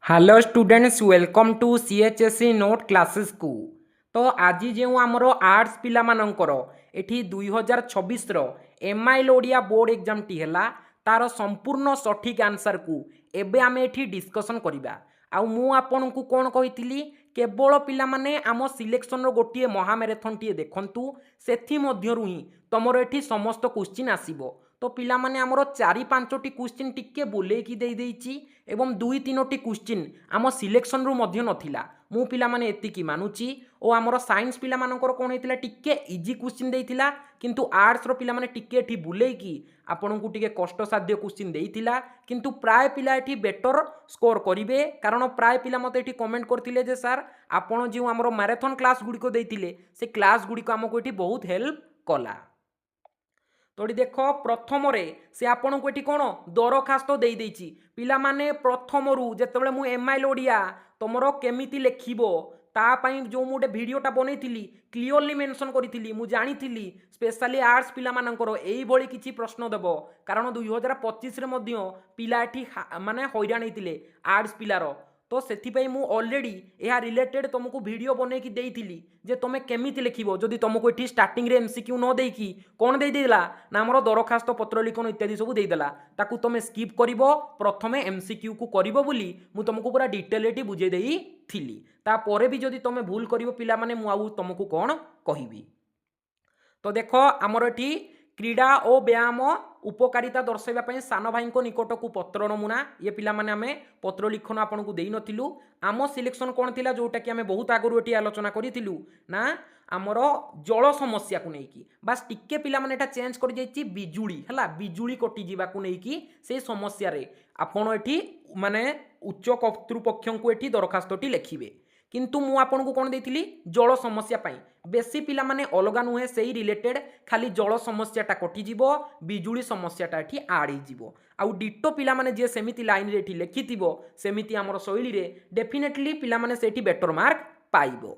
Hello students welcome to CHSE note classes को। तो आज जो आमर आर्ट्स पिला मानकर एठी 2026 रो एमआईएल ओडिया बोर्ड एग्जाम टी हैला तार संपूर्ण सठिक आंसर को एबे आमे एठी डिस्कशन करिबा। आउ मु आपन को कोन कहितली केवल पिला माने आम सिलेक्शन रो गोटिए महामैराथन टी देखंतु सेथि मध्यरु ही तमरो एठी समस्त क्वेश्चन आसीबो। तो पिला माने हमरो 4-5टी क्वेश्चन टिके बुलेकी देई देइची एवं 2-3टी क्वेश्चन आम सिलेक्शन रु मध्य नथिला। मु पिला माने एतिकी मानुची ओ हमरो साइंस पिला मानकर कोन हेतिला टिके इजी क्वेश्चन देइतिला किंतु आर्ट्स रो पिला माने टिके एठी बुलेकी आपन को टिके कष्ट साध्य क्वेश्चन देइतिला किंतु प्राय पिला एठी बेटर स्कोर करिवे कारण प्राय पिला मते एठी कमेंट करथिले जे सर आपन जे हमरो मैराथन क्लास गुडी को देइतिले से क्लास गुडी को हमको एठी बहुत हेल्प कला। तो देख प्रथम से आपन को ये कौन दरखास्त दे देइछि पिला माने प्रथम रु जेतेबेले मु एमआईएल ओडिया तुमरो केमिति लेखिबो तापाई जो मुझे भिडटा बनई क्लीयरली मेंशन करी मु जानी स्पेशली आर्ट्स पिला मानकर एई भली किछि प्रश्न देव कारण 2025 रे मध्य पिला एठी माने हैरान होइतिले आर्ट्स पिलार। तो से मु ऑलरेडी यह रिलेटेड तुमको वीडियो बने की देइथिली जे तुम केमिति लिखिबो जदि तुमको एठी स्टार्टिंग रे एमसीक्यू न देकी कोन दे देला ना हमर दरखास्त पत्र लिखन इत्यादि सब दे देला ताकू तुम स्किप करिवो प्रथमे एमसीक्यू को करिवो बोली मु तुमको पूरा डिटेल एठी बुझे देई थिली ता परे भी जदि तुम भूल करिवो पिला माने मु आउ तुमको कोन कहिबी। तो देखो आमर एठी क्रीड़ा और व्यायाम उपकारिता दर्शाइवाई सान भाई निकट को पत्र नमूना ये पिला माने आमे पत्र लिखन आपन को देई नथिलु। आम सिलेक्शन कौन थिला जोटा कि आमे बहुत आगु एटी आलोचना करिथिलु ना आमर जल समस्या को लेकिन बास टिके पिला माने एटा चेंज कर जाइछि बिजुली हला बिजुली कटि जीवा को लेकिन से समस्या रे आपन एटी माने उच्च कर्तृपक्ष को एटी दरखास्तटी लिखिबे किंतु मु आपन को कोन देइथिली जल समस्या पाई बेसी पिला माने अलगा नुहे सेही रिलेटेड खाली जल समस्याटा कटिଯିବ बिजुली समस्याटा एठी आड़ी जीवो आउ डिटो पिला माने जे सेमिति लाइन रे एठी लेखिथिबो सेमिति हमर शैली रे डेफिनेटली पिला माने सेठी बेटर मार्क पाइबो।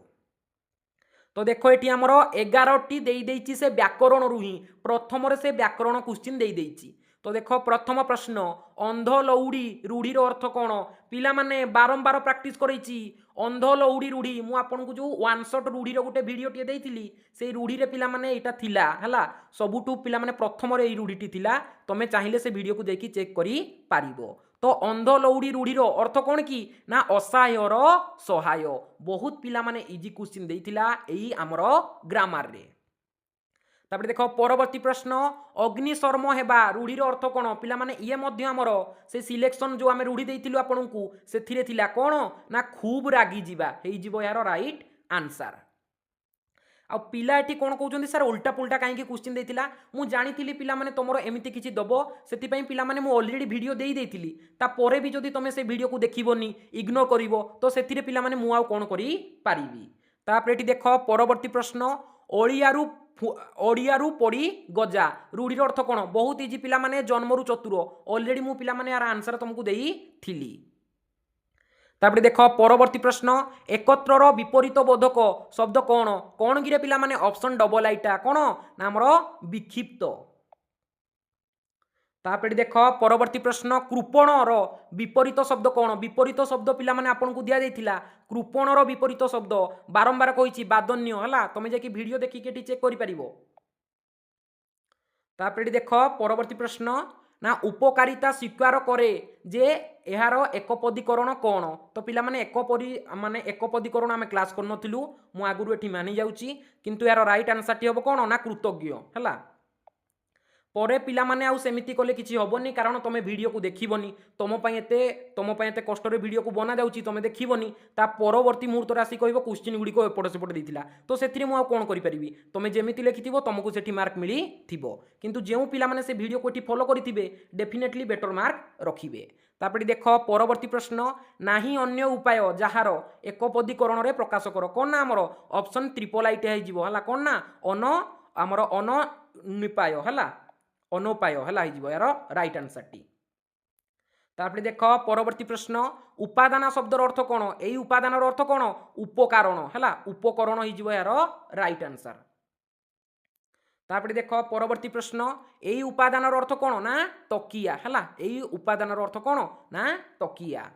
तो देखो एठी हमर 11टी देई देइछि से व्याकरण रु ही प्रथम रे से व्याकरण क्वेश्चन देई देइछि। तो देखो प्रथम प्रश्न अंध लौड़ी रूढ़ीर अर्थ कौन पिला माने बारंबार प्रैक्टिस करैछि अंध लौड़ी रूढ़ी मु आपन को जो वन शॉट रूढ़ीर गोटे वीडियो टे देइथिली से रूढ़ी रे पिला माने एटा थिला हला सबुठु पिला माने प्रथम रे एई रूढ़ीटी थिला तमे चाहिए से वीडियो को देखि चेक करि पारिबो। तो अंध लौड़ी रूढ़ीर अर्थ कौन कि ना असहायर सहाय बहुत पिला माने इजी क्वेश्चन देइथिला एई हमर ग्रामर रे। तापर देख परवर्ती प्रश्न अग्निशर्म हेबा रूढ़ीर अर्थ कौन पिला माने ये मध्य हमर से सिलेक्शन जो आमे रूढ़ी देइथिलु आपनकु सेथिरे थिला कौन ना खूब रागी जीवा हेई जीवो यार राइट आंसर। आ पिला एठी कोन कहउछन्ती सर उल्टा पुल्टा काहे कि क्वेश्चन देइथिला मु जानिथिली पिला माने तमरो एमिति किछि दबो सेति पई पिला माने मु ऑलरेडी वीडियो देई देइथिली ता परे भी जदि तमे से वीडियो को देखिबोनी इग्नोर करिवो तो सेथिरे पिला माने मु आउ कोन करि पारिबी। तापर एठी देखो परवर्ती प्रश्न ओडियारू पड़ी गजा रूढ़ीर अर्थ कौन बहुत इजी पिला माने जन्मरू चतुर ऑलरेडी मु पिला माने यार आंसर तुमको देई थिली। तापर देख परवर्ती प्रश्न एकत्रर विपरीत बोधक शब्द कौन कौन गिरे पिला माने ऑप्शन डबल आईटा कौन ना हमर विक्षिप्त। तापर देख परवर्ती प्रश्न कृपणर विपरीत शब्द कौन विपरीत शब्द पिला माने आपन को दिया जाइथिला कृपणर विपरीत शब्द बारंबार कहिछि बादन्य हला तमे जे कि वीडियो देखि के चेक करि परिबो। तापर देख परवर्ती प्रश्न ना उपकारिता स्वीकार करे जे एहार एकपदीकरण कौन तो पिला माने एकपदीकरण आमे क्लास कर नथिलु मु आगुरु एठी मानि जाउची किंतु यार राइट आंसर टी हबो कौन ना कृतज्ञ हला परे पिला माने आउ सेमिति कले किछि हबोनी कारण तमे वीडियो को देखिबोनी तम पई एते कष्ट रे वीडियो को बना जाउची तमे देखिबोनी ता परवर्ती मुहूर्त रे आसी कहबो क्वेश्चन गुडी को एपट सेपट देथिला तो सेथिरे मु आ कोन करि परिबी तमे जेमिति लेखिथिबो तमको सेठी मार्क मिली थिबो किंतु जेउ पिला माने से वीडियो को एठी फॉलो करिथिबे डेफिनेटली बेटर मार्क रखिबे। तापर देख परवर्ती प्रश्न नाही अन्य उपाय जहार एकपदीकरण रे प्रकाश कर कोन ना हमर ऑप्शन ट्रिपल आईटी हे जिवो हला कोन ना हमर अननिपाय हला अनोपाय हला हिजिबो यार राइट आंसर टी। तापर देख परवर्ती प्रश्न उपादान शब्दर अर्थ कौन एई उपादानर अर्थ कौन उपकरण हला उपकरण हिजिबो यार राइट आंसर। तापर देख परवर्ती प्रश्न एई उपादानर अर्थ कौन ना तकिया हला एई उपादानर अर्थ कौन ना तकिया।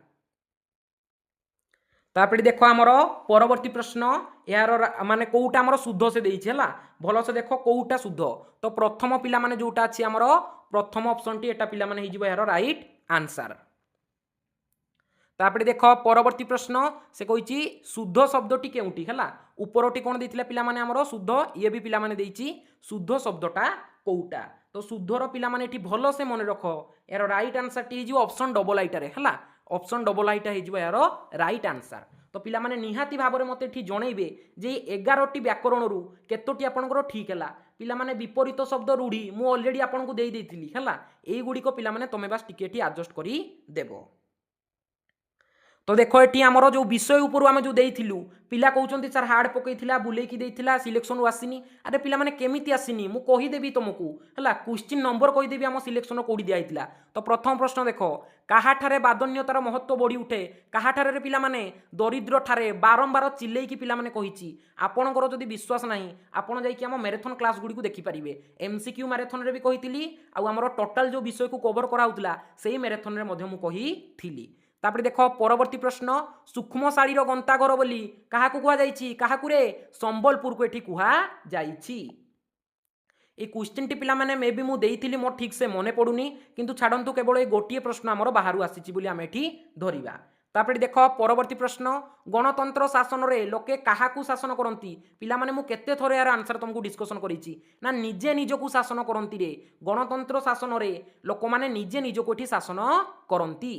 तापर देख आमर परवर्ती प्रश्न यार माने कोउटा आमर शुद्ध से देइछि हला भल से देख कोउटा शुद्ध तो प्रथम पिला माने जोटा अछि आमर प्रथम ऑप्शन टी एटा पिला माने हिजिबो यार राइट आंसर। तापर देख परवर्ती प्रश्न से कहिछि शुद्ध शब्दटी केउटी हला उपरटी कोन देथिला पिला माने आमर शुद्ध ये भी पिला माने देइछि शुद्ध शब्दटा कोउटा तो शुद्धर पिला माने एठी भलो से मन रख यार राइट आंसर टी हिजिबो ऑप्शन डबल आईटा रे हला ऑप्शन डबल आईटा हिजिबो यार राइट आंसर। तो पिला माने निहाती भाबरे मते एठी जणैबे जे 11टी व्याकरण रु केतोटी आपनकर ठीक हला पिला माने विपरीत शब्द रूढ़ी मु ऑलरेडी आपनको देई देइथिली हला एई गुडी को पिला माने तमे बास टिके एठी एडजस्ट करी देबो। तो देख ये आमर जो विषय उपर आम जो देइथिलु पिला कहउचंती सर हार्ड पकईथिला बुलेकी देइथिला सिलेक्शन रु आसीनी अरे पिला माने केमिति आसीनी मु कहि देबी तुमको हला क्वेश्चन नंबर कहि देबी आम सिलेक्शन कोडी दिया हितला। तो प्रथम प्रश्न देख काहाठारे बादन्यतार महत्व बढ़ी उठे काहाठारे पिला माने दरिद्र ठारे बारंबार चिल्लेकी पिला माने कहिछि आपणकर जदि विश्वास नाही आपण जाई कि आम मैराथन क्लास गुडी को देखि परिबे एमसीक्यू मैराथन रे भी कहिथिली आ हमर टोटल जो विषय को कवर करा होतला सेही मैराथन रे मध्य मु कहिथिली। तापर देख परवर्ती प्रश्न सूक्ष्मशाळीर गंताघर बोली काहाकू कुहा जाइछि काहाकू रे संबलपुर को एठी कुहा जाइछि। ए क्वेश्चन टी पिला माने मे बी मु देइथिली मो ठीक से मने पडुनी किंतु छाडंतु केवल ए गोटिए प्रश्न हमर बाहरु आसीछि बोली हम एठी धरिबा। तापर देख परवर्ती प्रश्न गणतंत्र शासन रे लोके काहाकू शासन करंती पिला माने मु केते थोर यार आंसर तुमको डिस्कशन करिछि ना निजे निजको शासन करंती रे गणतंत्र शासन रे लोक माने निजे निजको एठी शासन करंती।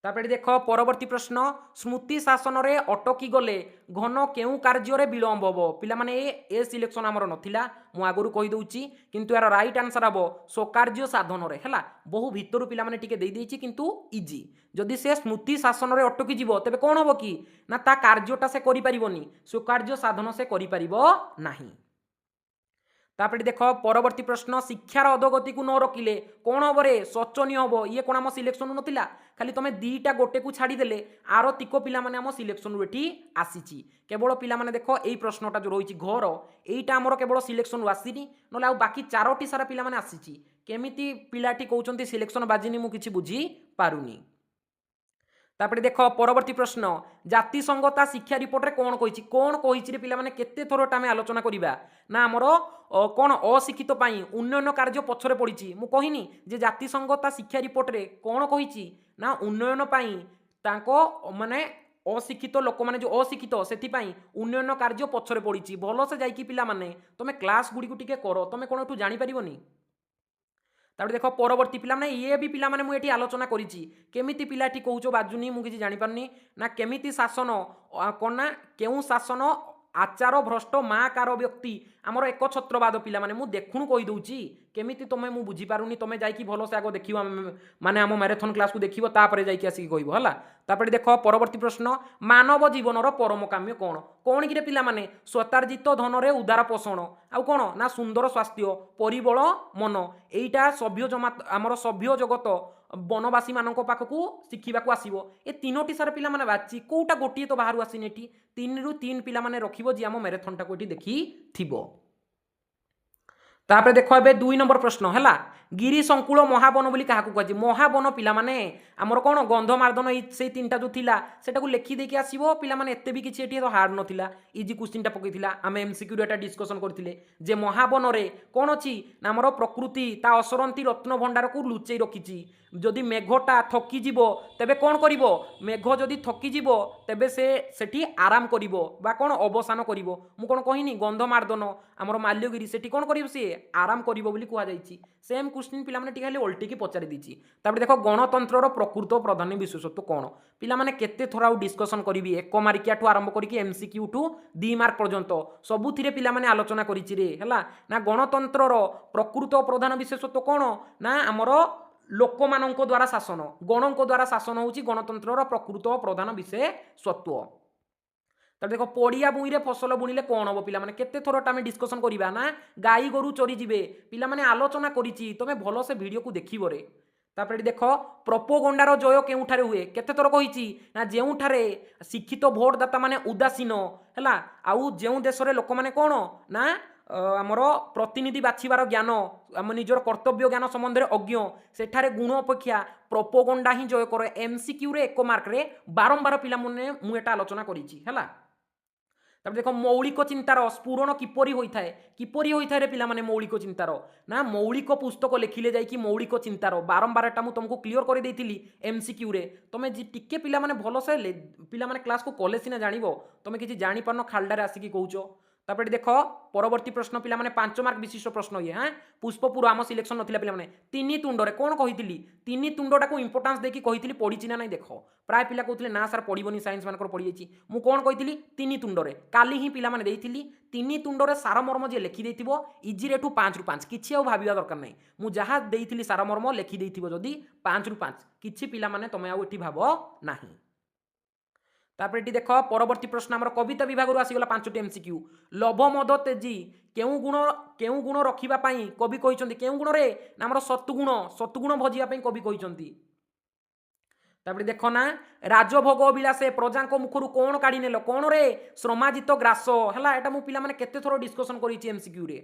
तापर देख परवर्ती प्रश्न स्मृति शासन रे अटकी गले घन केउ कार्य विलंब हम पिला माने ए सिलेक्शन आमर नथिला मु आगुरु कहि दउची किंतु यार राइट आंसर हबो स्वकार्य साधन रे हला बहु भितरु पिला माने टिके देई देइची किंतु इजी जदि से स्मृति शासन रे अटकी जीवो तबे कोन हबो कि ना ता कार्यटा से करि परिबोनी स्वकार्य साधन से करि परिबो नाही। तापर देख परवर्ती प्रश्न शिक्षार अधोगति को न रखिले कौन हम रे शोचनीय हम ये कौन आम सिलेक्शन नथिला खाली तुम दीटा गोटे को छाड़ीदे आर तिक पिला माने आम सिलेक्शन रु एठी आसीची केवल पिला माने देख एई प्रश्नटा जो रही घर एईटा आमर केवल सिलेक्शन रु आसीनी नले आ बाकी चारोटी सारा पिला माने आसीची केमिति पिलाटी कहउचंती सिलेक्शन बाजिनी मु किछि बुझी पारुनी। तापर देख परवर्ती प्रश्न जातिसंगता शिक्षा रिपोर्ट रे कौन कहिछि रे पिला माने केते थोरटा आमे आलोचना करिबा ना हमर कौन अशिक्षित पाई उन्नयन कार्य पछरे पड़िछि मु कहिनी जे जातिसंगता शिक्षा रिपोर्ट रे कौन कहिछि ना उन्नयन पाई तांको माने अशिक्षित लोक माने जो अशिक्षित सेति पाई उन्नयन कार्य पछरे पड़िछि भलो से जाई कि पिला माने तमे क्लास गुडी को टिके करो तमे कोन एठु जानि परिबोनी। तापर देख परवर्ती पिला माने ये भी पिला माने मु एठी आलोचना करिछि केमिति पिलाटी कहउचो बाजुनी मु किछि जानि पारनी ना केमिति शासन कोन ना केउ शासन आचार भ्रष्ट माकार व्यक्ति आमर एक छत्रवाद पिला माने मु देखुनु कहि दउची केमिति तमे मु बुझी पारुनी तमे जाई कि भलो से आगो देखिबो माने हम मैराथन क्लास को देखिबो तापर जाई कि आसी कहइबो हला। तापर देख परवर्ती प्रश्न मानव जीवनर परम काम्य कौन कि रे पिला माने स्वतार्जित धन रे उदार पोषण आउ कौन ना सुंदर स्वास्थ्य परिबल मन एईटा सभ्य जमा आमर सभ्य जगत वनवासी मानक पाखकू शिखिबाकू आसीबो ए तीनोटी सारा पिला माने बाची कोउटा गोटिए तो बाहरु आसीने एठी 3 रु 3 पिला माने रखिबो जे हम मैराथन टा को एठी देखि थिबो। तापर देख ए 2 नंबर प्रश्न है गिरी संकुल महावन बोली क्या कहुच्छे महावन पिला माने आमर कौन गंधमार्दन से 3टा जो थिला सेटा को लेखि देकी आसीबो पिला माने एते भी किछि एठी तो हार्ड नथिला इजी क्वेश्चन टा पकईथिला आमे एमसीक्यू रे एटा डिस्कशन करथिले जे महावन रे कौन अछि ना आमर प्रकृति ता असरंती रत्न भंडार को लुचई रखिछि जदि मेघटा थकी जीवो तेबे कौन करिवो मेघ जदि थकी जीवो तेबे से सेठी आराम करिवो बा कौन अवसान करिवो मु कौन कहिनी गंधमार्दन आमर माल्यगिरी सेठी कौन करिवो से आराम करिवो बोली कुआ जाईछि सेम क्वेश्चन पिला माने टिकाली उल्टी की पचारि दीछि। तापर देखो गणतंत्रर प्रकृत प्रधान विशेषत्व कौन पिला माने केते थोरा डिस्कशन करिवि 1 मार्किया ठू आरंभ करिकि एमसीक्यू ठू 2 मार्क पर्यंत सबुथिरे पिला माने आलोचना करिछि रे हला ना गणतंत्रर प्रकृत प्रधान विशेषत्व कौन ना आमर लोक मानक द्वारा शासन गणक द्वारा शासन होउछि गणतंत्रर प्रकृत प्रधान विशेषत्व। तब देखो पड़िया बुई रे फसल बुणिले कौन हम पिला माने केते थोरटा आमे डिस्कशन करिबा ना गाई गोरु चरी जीवे पिला माने आलोचना करिछि तमे भलो से वीडियो को देखिबो रे। तापर देख प्रोपोगंडार जय केउठारे हुए केते थोर कहिछि ना जेउठारे शिक्षित भोटदाता माने उदासीन हैला आउ जेउ देश रे लोक माने कोन ना आमर प्रतिनिधि बाछिबार ज्ञान आम निजर कर्तव्य ज्ञान संबंध में अज्ञ सेठारे गुण अपेक्षा प्रोपोगंडा ही जय कर एमसीक्यू रे 1 मार्क रे बारंबार पिला मुने मु एटा आलोचना करिछि हला। तब देख मौलिक चिंतार स्फुरण किपरि होइथाय रे पिला माने मौलिक चिंतार ना मौलिक पुस्तक लिखिले जाई कि मौलिक चिंतार बारंबार एटा मु तुमको क्लियर कर देइथिली एमसीक्यू रे तमे टिके पिला माने भलो से पिला माने क्लास को कॉलेज सिना जानिबो तमे किछि जानि पारनो खालडारे आसी कि कहउचो। तापर देख परवर्ती प्रश्न पिला माने 5 मार्क विशिष्ट प्रश्न ये हाँ पुष्पपुर आम सिलेक्शन नथिला पिला माने तीनी तुंडरे कोन कहिथिली तीनी तुंडटा को इंपोर्टेंस देकी कहिथिली पढिछि ना नै देख प्राय पिला कहउथिले ना सर पढिबोनी साइंस मानकर पढि जाइछि मु कोन कहिथिली तीनी तुंडरे काली ही पिला माने देइथिली तीनी तुंडरे सारमर्म जे लेखि देइथिबो इजी रे टू 5 रु 5 किछि आ भाबिबा दरकार नै मु जहा देइथिली सारमर्म लेखि देइथिबो जदी 5 रु 5 किछि पिला माने तमे आ एठी भाबो नाही। तापर एटी देख परवर्ती प्रश्न आमर कविता विभाग आसीगला 5टी एमसीक्यू लोभ मद तेजी केउ गुण रखिबा पई कवि कहिसंती केउ गुण रे आमर सतुगुण भजिबा पई कवि कहिसंती। तापर देख ना राजभोग अभिलाषे प्रजांक मुखरु कोन काढी नेलो कोन रे श्रमाजित ग्रास हला एटा मु पिला माने केते थरो डिस्कशन करिछि एमसीक्यू रे।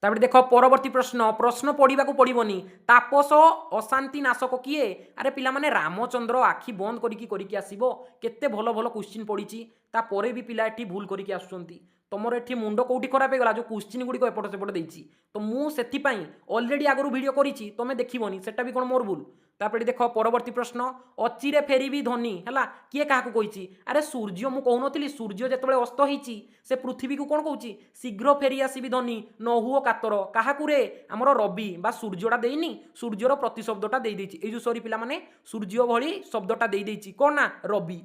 तापर देख परवर्ती प्रश्न पढ़ा पड़ोनी तापस अशांति नाशक किए अरे पिला माने रामचंद्र आखि बंद करिकी आसीबो केते भलो भलो क्वेश्चन पढ़ी तापर भी पिला एठी भूल करिकी आसुचंती तुमर एठी मुंड कोठी खराब हो गला जो क्वेश्चन गुडी को एपट सेपट देइछि तो मु सेथि पई ऑलरेडी आगरु वीडियो करिछि तमे देखिबोनी सेटा भी कोन मोर भूल। तापर देख परवर्ती प्रश्न अचिरे फेरिबी धनी हला किए काहाकू कहिछि अरे सूर्य मु कहउनथिली सूर्य जेतबेले अस्त होइछि से पृथ्वी को कोन कहउछि शीघ्र फेरी आसीबी धनी न हुओ कातर काहाकू रे हमर रवि बा सूर्यटा देइनी सूर्यर प्रतिशब्दटा देइ दैछि ए जो सॉरी पिला माने सूर्य भली शब्दटा देइ दैछि कोन ना रवि।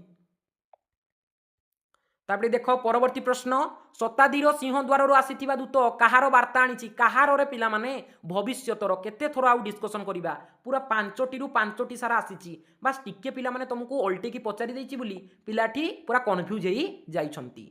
तापर देख परवर्ती प्रश्न शताब्दीर सिंहद्वार आसीथिबा दूत कहार वार्ता आनिछि कहार रे पिला माने भविष्यतर केते थोर आउ डिस्कशन करिबा पूरा 5टी रु 5टी सारा आसीछि बस टिके पिला माने तुमको अल्टी की पचारि दैछि बोली पिलाठी पूरा कन्फ्यूज हेई जाइछंती।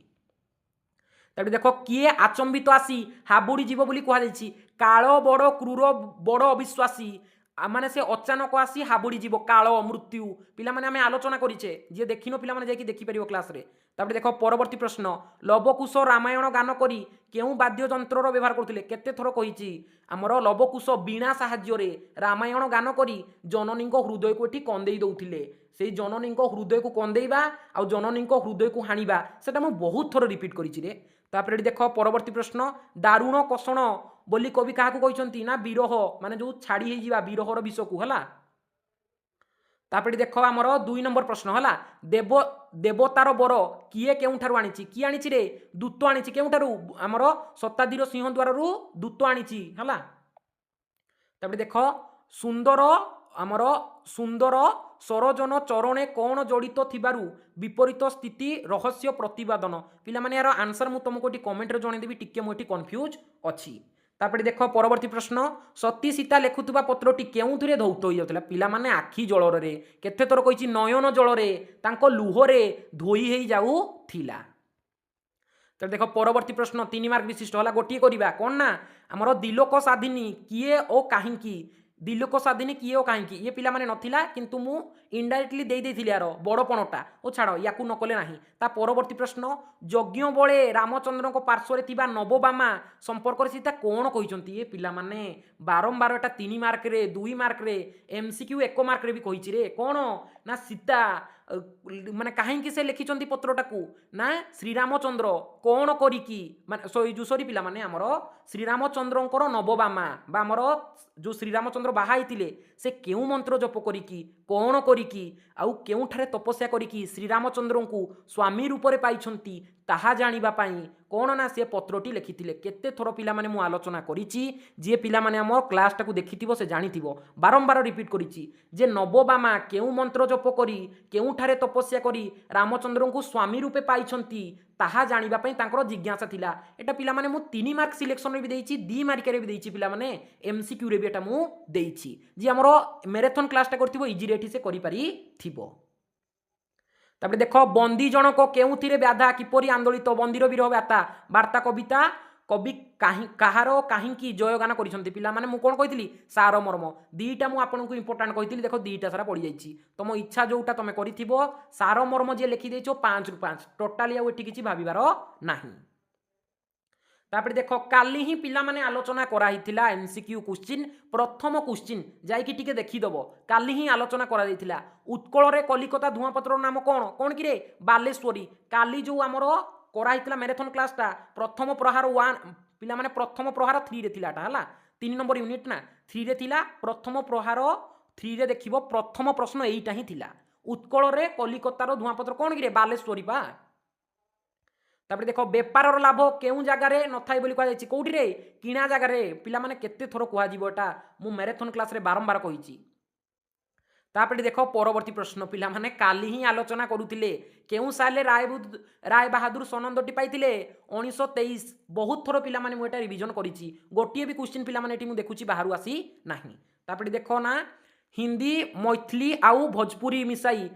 तापर देख किए आचंबित आसी हाबुड़ी जीव बोली कहा जाइछि काळ बड़ क्रूर बड़ अविश्वासी माने से अचानक आसी हाबुड़ी जीव काल मृत्यु पिला माने आमे आलोचना करिछे जे देखिनो पिला माने जाई देखि परिबो क्लास रे। तापर देख परवर्ती प्रश्न लवकुश रामायण गान करी केउ वाद्य यंत्रर व्यवहार करथिले केते थरो कहिछि हमर लवकुश बीणा साहाय्य रे रामायण गान करी जननी को हृदय को एठी कंदेई दउथिले से जननी को हृदय को कंदेइबा आ जननी को हृदय को हानिबा सेटा मु बहुत थरो रिपीट करिछि रे। तापर देख परवर्ती प्रश्न दारुण कषण बोली कवि काहाकू कहिसंती ना विरह माने जो छाड़ी हे जिबा विरहर विष को हला। तापर देख आमर 2 नंबर प्रश्न हला देवतार बर किए केउठारु आनिछि किए आनिछि रे दूत आनिछि केउठारु आमर शताब्दीर सिंहद्वार रु दूत आनिछि हला। तापर देख सुंदर आमर सुंदर सरजन चरणे कौन जड़ित थिबारु विपरीत स्थिति रहस्य प्रतिपादन पिला माने यार आंसर मु तुमको कमेंट रे जणे देबी टिके मोटी कंफ्यूज अछि। तापर देख परवर्ती प्रश्न सती सीता लेखुवा पत्रटी केउथरे धौत होई जाउतला पिला माने आखि जलर रे केते थर कहिछि नयन जल रे तांको लुह रे धोई हेई जाउ थिला। तो देख परवर्ती प्रश्न 3 मार्क विशिष्ट हला गोटी करिबा कोन ना हमर दिलोक साधिनी किए ओ काहिंकी दिलोक साधिनी किए ओ काहिंकी ये पिला माने नथिला किंतु मु इनडायरेक्टली देई देथिली यार बड़पणटा ओ छाड़ याकू नकले नाही। ता परवर्ती प्रश्न यज्ञ बळे रामचंद्र को पार्श्व रे थिबा नवबामा संपर्क रे सीता कोन कहिसंती ये पिला माने बारंबार एटा 3 मार्क रे 2 मार्क रे एमसीक्यू 1 मार्क रे भी कहिछि रे कोन ना सीता माने काहेकि से लिखिचंती पत्रटाकू ना श्रीरामचंद्र कोन करिकी माने जो सॉरी पिला माने हमर श्रीरामचंद्रंकर नवबामा बा हमर जो श्रीरामचंद्र बाहा हितिले से केउ मंत्र जप करिकी कोन करिकी आउ केउठारे तपस्या करिकी श्रीरामचंद्रंकु स्वामी रूप रे पाइछंती ताहा जानिबा पाई कोन ना से पत्रटी लिखिथिले केते थोर पिला माने मु आलोचना करिछि जे पिला माने हमर क्लास टाकू देखिथिबो से जानिथिबो बारंबार रिपीट करिछि जे नवबामा केउ मंत्र जप करी केउठारे तपस्या करी रामचंद्रंकु स्वामी रूपे पाइछंती ताहा जानिबा पई तांकर जिज्ञासा थिला एटा पिला माने मु 3 मार्क सिलेक्शन रे भी देइछि 2 मार्क रे भी देइछि पिला माने एमसीक्यू रे भी एटा मु देइछि जे हमरो मैराथन क्लास टा करथिबो इजी रेठी से करि पारि थिबो। तापर देख बंदी जनक केउथिरे व्याधा किपरि आंदोलित बंदीर विरह व्याथा वार्ता कविता कवि कहार काहींकी जयगान करिसंती पिला माने मु कोन कहितली सार मर्म दीटा मु आपनकु इंपोर्टेंट कहितली देखो दीटा सारा पड़ी जाइछि तुम इच्छा जोटा तमे करिथिबो सार मर्म जे लिखि देइछो 5 रु 5 टोटली आ एठी किछि भाबिबार नाही। तापर देख काली ही पिला माने आलोचना कराइथिला एमसीक्यू क्वेश्चन प्रथम क्वेश्चन जाइकी टिके देखिदब काली ही आलोचना करा दैथिला उत्कल रे कलिकता धुआपत्र नाम कौन कौन कि रे बालेश्वरी काली जो आमर कराइथिला मैराथन क्लासटा प्रथम प्रहार 1 पिला माने प्रथम प्रहार 3 रे थिलाटा हला 3 नंबर यूनिट ना 3 रे थिला प्रथम प्रहार 3 रे देखिबो प्रथम प्रश्न एईटा ही थिला उत्कल रे कलिकतार धुआपत्र कौन कि रे बालेश्वरी बा तापर देख बेपार लाभ केउ जगार नथाई बोली कह जायछि कोउठी रे किणा जगार पिला माने केते थरो कुहा जीवो एटा मु मैराथन क्लास रे बारंबार कहिछि तापर देख परवर्ती प्रश्न पिला माने काली ही आलोचना करुथिले केउ साले राय बहादुर सनंदटी पाइथिले 1923 बहुत थरो पिला माने मु एटा रिवीजन करिछि गोटिए भी क्वेश्चन पिला माने एठी मु देखुछि बाहरु आसी नाही तापर देखो ना हिंदी मैथिली आउ भोजपुरी मिसाई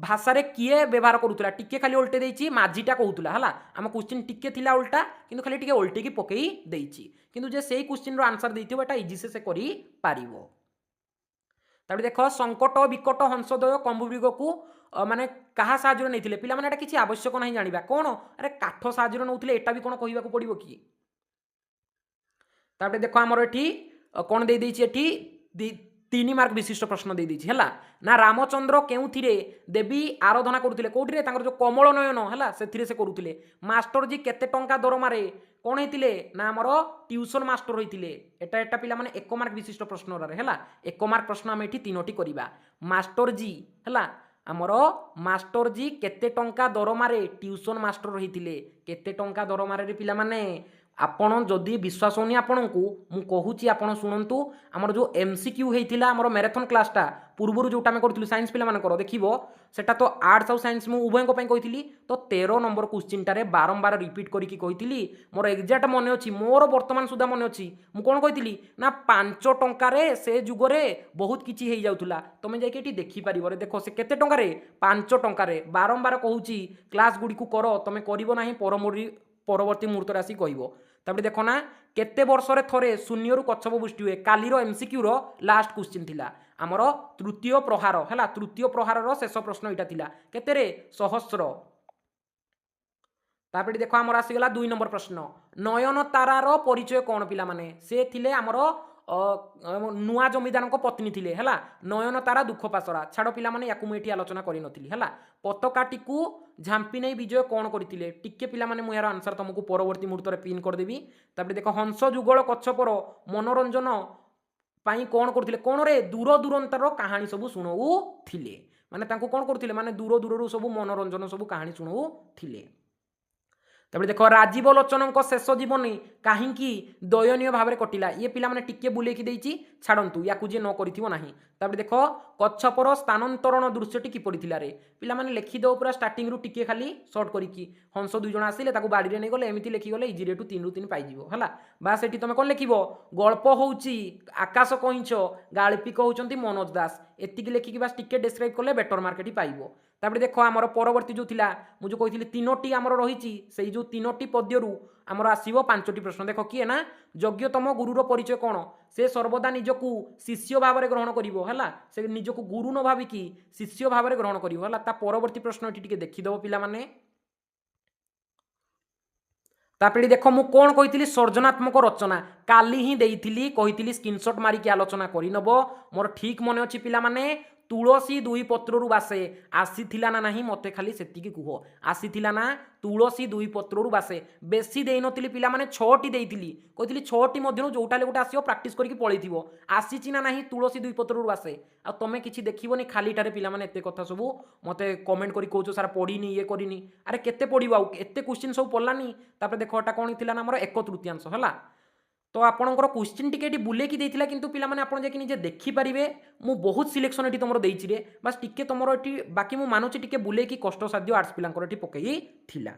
भाषा रे किए व्यवहार करूला टिके खाली उल्टे देइछि माझीटा कहूतला हला आम क्वेश्चन टिके थिला उल्टा किंतु खाली टिके उल्टे की पकई देइछि किंतु जे सेही क्वेश्चन रो आंसर देइथिबो एटा इजी से करि पारिबो ताबे देखो संकट विकट हंसदय कंबुमृग को माने कहा साहाଯ୍ୟ नैथिले पिला माने एटा किछि आवश्यक नाही जानिबा कोन अरे काठ साहाଯ୍য नउथिले एटा भी कोन कहिबा को पड़िबो कि ताबे देखो हमर एठी कोन देइ दैछि एठी 3 मार्क विशिष्ट प्रश्न दे दीजिए है ना रामचंद्र केउथिरे देवी आराधना करुथिले कोठिरे तांकर जो कमल नयन है से करुथिले मास्टर जी केते टंका दरमारे कौन होइतिले ना हमर ट्यूशन मास्टर होइतिले एटा एटा पिला माने 1 मार्क विशिष्ट प्रश्न रे है 1 मार्क प्रश्न हम एठी तीनोटी करिबा मास्टर जी है हमर मास्टर जी केते टंका दरमारे ट्यूशन मास्टर होइतिले केते टंका दरमारे रे पिला माने आपण जदि विश्वास होनी आपण को मु कहूची आपण सुनंतु हमर जो एमसीक्यू होइथिला हमर मैराथन क्लासटा पूर्वरु जोटा में करथिलु साइंस पिला मानकर देखिबो सेटा तो आर्ट्स और साइंस मु उभय को पई कहिथिली तो 13 नंबर क्वेश्चन टारे बारंबार रिपीट करिकि कहिथिली मोर एग्जैक्ट मने अछि मोर वर्तमान सुधा मने अछि मु कोन कहिथिली ना 5 टंका रे से जुग रे बहुत किछि हेइ जाउथुला तमे जाय केटी देखि परिबो रे देखो से केते टंका रे 5 टंका रे बारंबार कहूची क्लास गुडी को करो तमे करिवो नाही परवर्ती मुहूर्त राशि कहइबो तापर देखो ना केते वर्ष रे थरे शून्य रु कच्छप पुष्टि हुए कालीर एमसीक्यू रो लास्ट क्वेश्चन थिला हमर तृतीय प्रहार हैला तृतीय प्रहार रो शेष प्रश्न इटा थिला केते रे सहस्र तापर देखो हमर आसी गला 2 नंबर प्रश्न नयन तारार परिचय कोन पिला माने से थिले हमर नुआ जमीदार पत्नी थिले हैला नयन तारा दुख पासरा छाड़ पिला माने याकु एठी आलोचना करि नथिली हैला पताकाटी को झांपी नै विजय कोन करथिले टिके पिला माने मु यार आंसर तुमको परवर्ती मुहूर्त रे पिन कर देबी तापर देखो हंस जुगल कच्छपर मनोरंजन पाई कोन करथिले कोन रे दूर दूरंतर कहानी सब सुनऊ थिले माने तांको कोन करथिले माने दूर दूररु सब मनोरंजन सब कहानी सुनऊ थिले तापर देखो राजीव लोचन शेष जीवन कहीं दयनीय भाव में कटिला ये पिला माने टिके बुलेकी देइछि छाड़ंतु या जे न करिथिबो नाही तापर देखो कच्छपर स्थानांतरण दृश्यटी किपरि थिला रे पिला माने लिखि दो पूरा स्टार्टिंग रु टिके खाली शॉर्ट करिकि हंस दुई जण आसिले ताको बाड़ी रे नै गले एमिति लिखि गले इजी रे टू 3 रु 3 पाइ जिवो हला बास एठी तमे कोन लिखिबो गल्प होउची आकाश कहिंच गाळपिक होउचंती मनोज दास एतिकी लिखिकि बास टिके डिस्क्राइब करले बेटर मार्केट पाइबो तापर देखो आमर परवर्ती जो थिला मु जो कहिथिली तीनोटी आमर रहिछि सेही जो तीनोटी पद्यरु आमर आसीबो 5टी प्रश्न देखो किए ना योग्यतम गुरुर परिचय कोन से सर्वदा निजकु शिष्य भाव में ग्रहण करिवो हला से निजकु गुरु न भाविकी शिष्य भाव में ग्रहण करिवो हला ता परवर्ती प्रश्न एठी टिके देखि दबो पिला माने तापड़ी देखो मु कोन कहिथिली सर्जनात्मक रचना काली ही देइथिली कहिथिली स्क्रीनशॉट मारी के आलोचना करि नबो मोर ठीक मने अछि पिला माने तुलसी दुई पत्रु बासे आसीथिला ना नाही मते खाली सेतिकी कुह आसीथिला ना तुलसी दुई पत्रु बासे बेसी देई नथिली पिला माने 6टी देइथिली कहिथिली 6टी मध्यनु जोटाले गोटा आसीओ प्रैक्टिस करिकि पळैथिबो आसीची ना नाही तुलसी दुई पत्रु बासे आ तमे किछि देखिबोनी खाली टारे पिला माने एते कथा सब मते कमेंट करि कहउछो सारा पढिनी ये करिनी अरे केते पढिबो आ एते क्वेश्चन सब पढलानी तापर देखो एटा कोन थिला ना हमर 1/3 हला तो आपणकर क्वेश्चन टिके बुलेकी देइथिला किंतु पिला माने आपण जे कि निजे देखि परिबे मु बहुत सिलेक्शन एठी तमरो देइछि रे बस टिके तमरो एठी बाकी मु मानुछि टिके बुलेकी कष्ट साध्य आर्ट्स पिलांकर एठी पकई थिला।